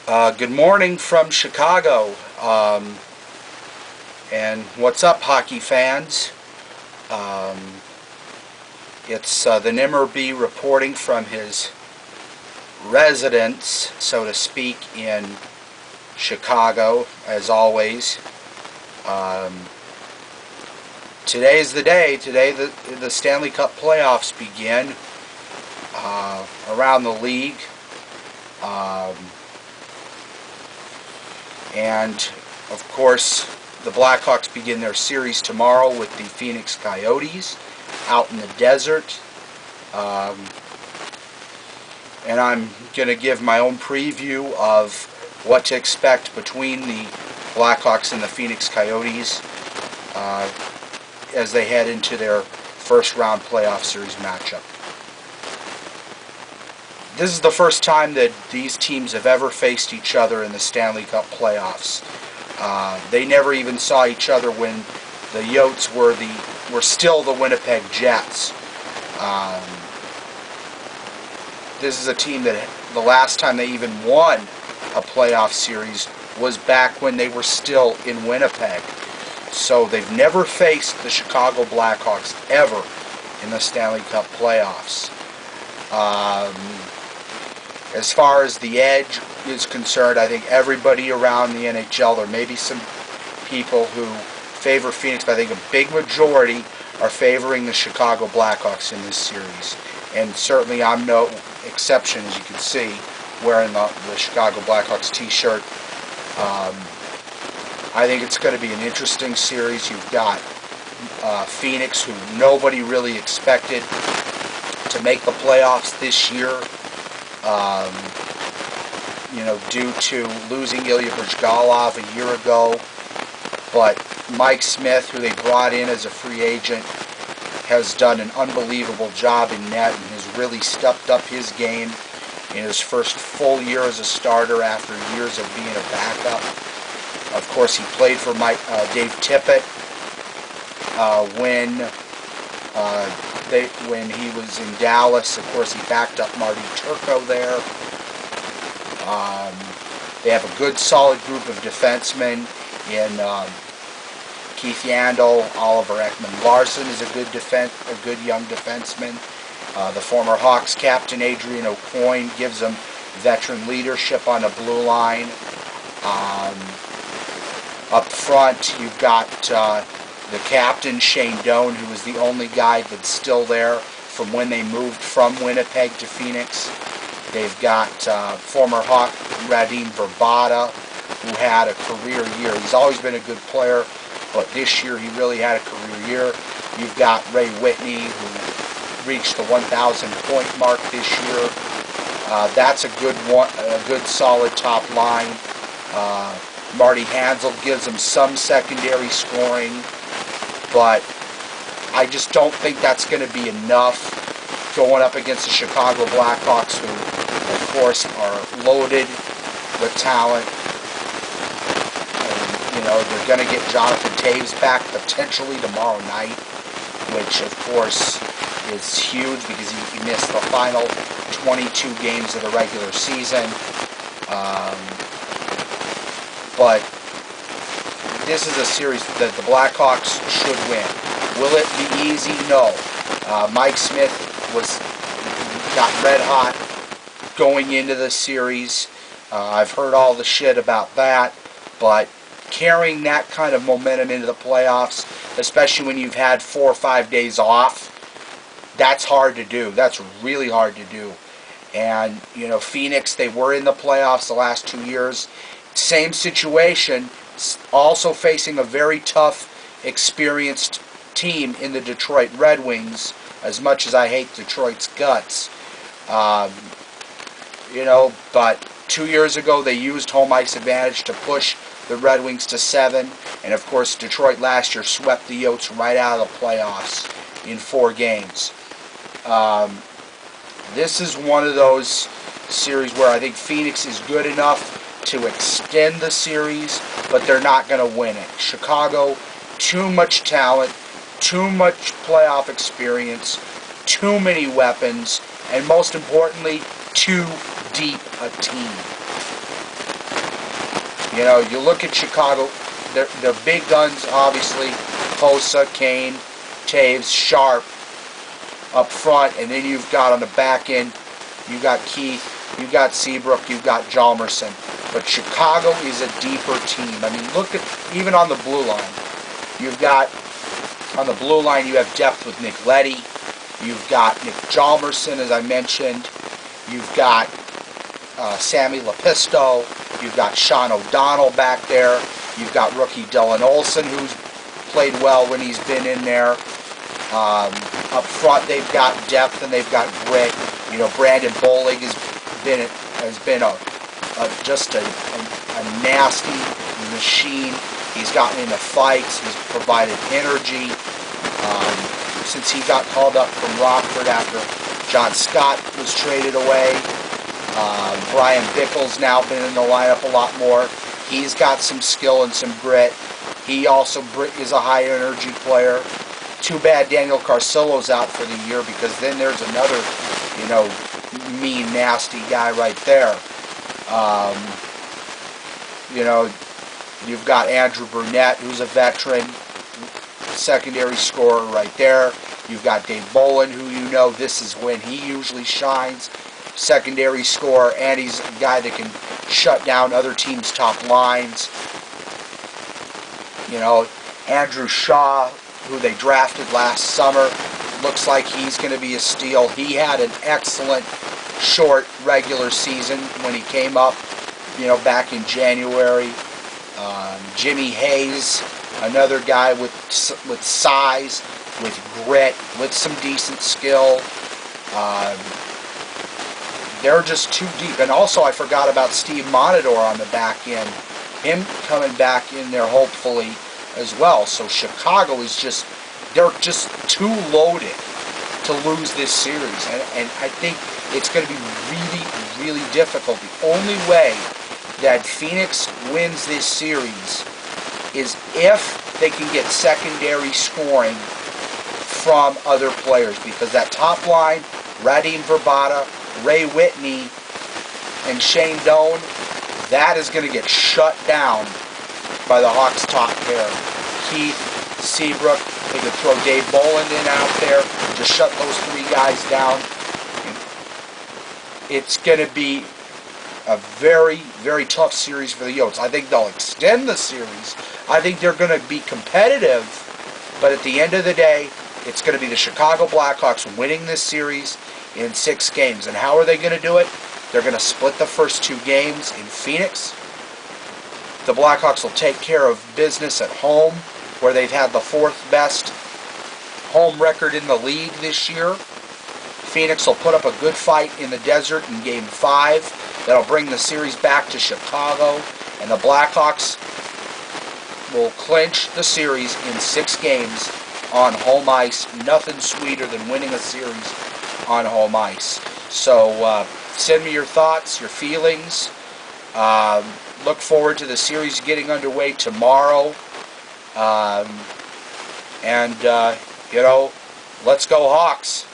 Good morning from Chicago. And what's up, hockey fans? It's the Nimmerby reporting from his residence, so to speak, in Chicago, as always. Today's the day. Today the Stanley Cup playoffs begin around the league. And of course, the Blackhawks begin their series tomorrow with the Phoenix Coyotes out in the desert. And I'm going to give my own preview of what to expect between the Blackhawks and the Phoenix Coyotes as they head into their first round playoff series matchup. This is the first time that these teams have ever faced each other in the Stanley Cup playoffs. They never even saw each other when the Yotes were still the Winnipeg Jets. This is a team that the last time they even won a playoff series was back when they were still in Winnipeg. So they've never faced the Chicago Blackhawks ever in the Stanley Cup playoffs. As far as the edge is concerned, I think everybody around the NHL, there may be some people who favor Phoenix, but I think a big majority are favoring the Chicago Blackhawks in this series. And certainly I'm no exception, as you can see, wearing the Chicago Blackhawks t-shirt. I think it's going to be an interesting series. You've got Phoenix, who nobody really expected to make the playoffs this year. Due to losing Ilya Bryzgalov a year ago. But Mike Smith, who they brought in as a free agent, has done an unbelievable job in net and has really stepped up his game in his first full year as a starter after years of being a backup. Of course, he played for Dave Tippett when he was in Dallas. Of course, he backed up Marty Turco there. They have a good, solid group of defensemen in Keith Yandel. Oliver Ekman-Larsson is a good young defenseman. The former Hawks captain Adrian Aucoin gives them veteran leadership on the blue line. Up front, you've got the captain, Shane Doan, who is the only guy that's still there from when they moved from Winnipeg to Phoenix. They've got former Hawk Radim Vrbata, who had a career year. He's always been a good player, but this year he really had a career year. You've got Ray Whitney, who reached the 1,000-point mark this year. That's a good solid top line. Marty Hansel gives them some secondary scoring, but I just don't think that's going to be enough going up against the Chicago Blackhawks, who, of course, are loaded with talent. And, they're going to get Jonathan Toews back potentially tomorrow night, which, of course, is huge because he missed the final 22 games of the regular season. But this is a series that the Blackhawks should win. Will it be easy? No. Mike Smith got red hot going into the series. I've heard all the shit about that, but carrying that kind of momentum into the playoffs, especially when you've had 4 or 5 days off, that's hard to do. That's really hard to do. And, Phoenix, they were in the playoffs the last 2 years. Same situation, also facing a very tough, experienced team in the Detroit Red Wings, as much as I hate Detroit's guts. But 2 years ago they used home ice advantage to push the Red Wings to 7, and of course Detroit last year swept the Yotes right out of the playoffs in 4 games. This is one of those series where I think Phoenix is good enough to extend the series, but they're not going to win it. Chicago, too much talent, too much playoff experience, too many weapons, and most importantly, too deep a team. You know, you look at Chicago, their big guns, obviously, Hossa, Kane, Taves, Sharp up front, and then you've got on the back end, you got Keith, you got Seabrook, you got Hjalmarsson. But Chicago is a deeper team. I mean, look at, even on the blue line, you've got, on the blue line, you have depth with Nick Leddy, you've got Nick Hjalmarsson, as I mentioned, you've got Sammy Lepisto, you've got Sean O'Donnell back there, you've got rookie Dylan Olsen, who's played well when he's been in there. Up front, they've got depth and they've got grit. You know, Brandon Bollig has been just a nasty machine. He's gotten into fights. He's provided energy. Since he got called up from Rockford after John Scott was traded away, Brian Bickle's now been in the lineup a lot more. He's got some skill and some grit. He also is a high energy player. Too bad Daniel Carcillo's out for the year, because then there's another, you know, mean, nasty guy right there. You know, you've got Andrew Burnett, who's a veteran, secondary scorer right there. You've got Dave Bolin, who, you know, this is when he usually shines, secondary scorer, and he's a guy that can shut down other teams' top lines. You know, Andrew Shaw, who they drafted last summer, looks like he's going to be a steal. He had an excellent short regular season when he came up, you know, back in January. Jimmy Hayes, another guy with size, with grit, with some decent skill. They're just too deep. And also, I forgot about Steve Monador on the back end. Him coming back in there, hopefully, as well. So Chicago is just, they're just too loaded to lose this series. And I think it's going to be really, really difficult. The only way that Phoenix wins this series is if they can get secondary scoring from other players. Because that top line, Radim Verbata, Ray Whitney, and Shane Doan, that is going to get shut down by the Hawks' top pair. Keith, Seabrook, they could throw Dave Bolin in out there, just shut those three guys down. It's going to be a very, very tough series for the Yotes. I think they'll extend the series. I think they're going to be competitive, but at the end of the day, it's going to be the Chicago Blackhawks winning this series in 6 games. And how are they going to do it? They're going to split the first 2 games in Phoenix. The Blackhawks will take care of business at home, where they've had the 4th best home record in the league this year. Phoenix will put up a good fight in the desert in Game 5. That'll bring the series back to Chicago. And the Blackhawks will clinch the series in 6 games on home ice. Nothing sweeter than winning a series on home ice. So send me your thoughts, your feelings. Look forward to the series getting underway tomorrow. You know, let's go Hawks.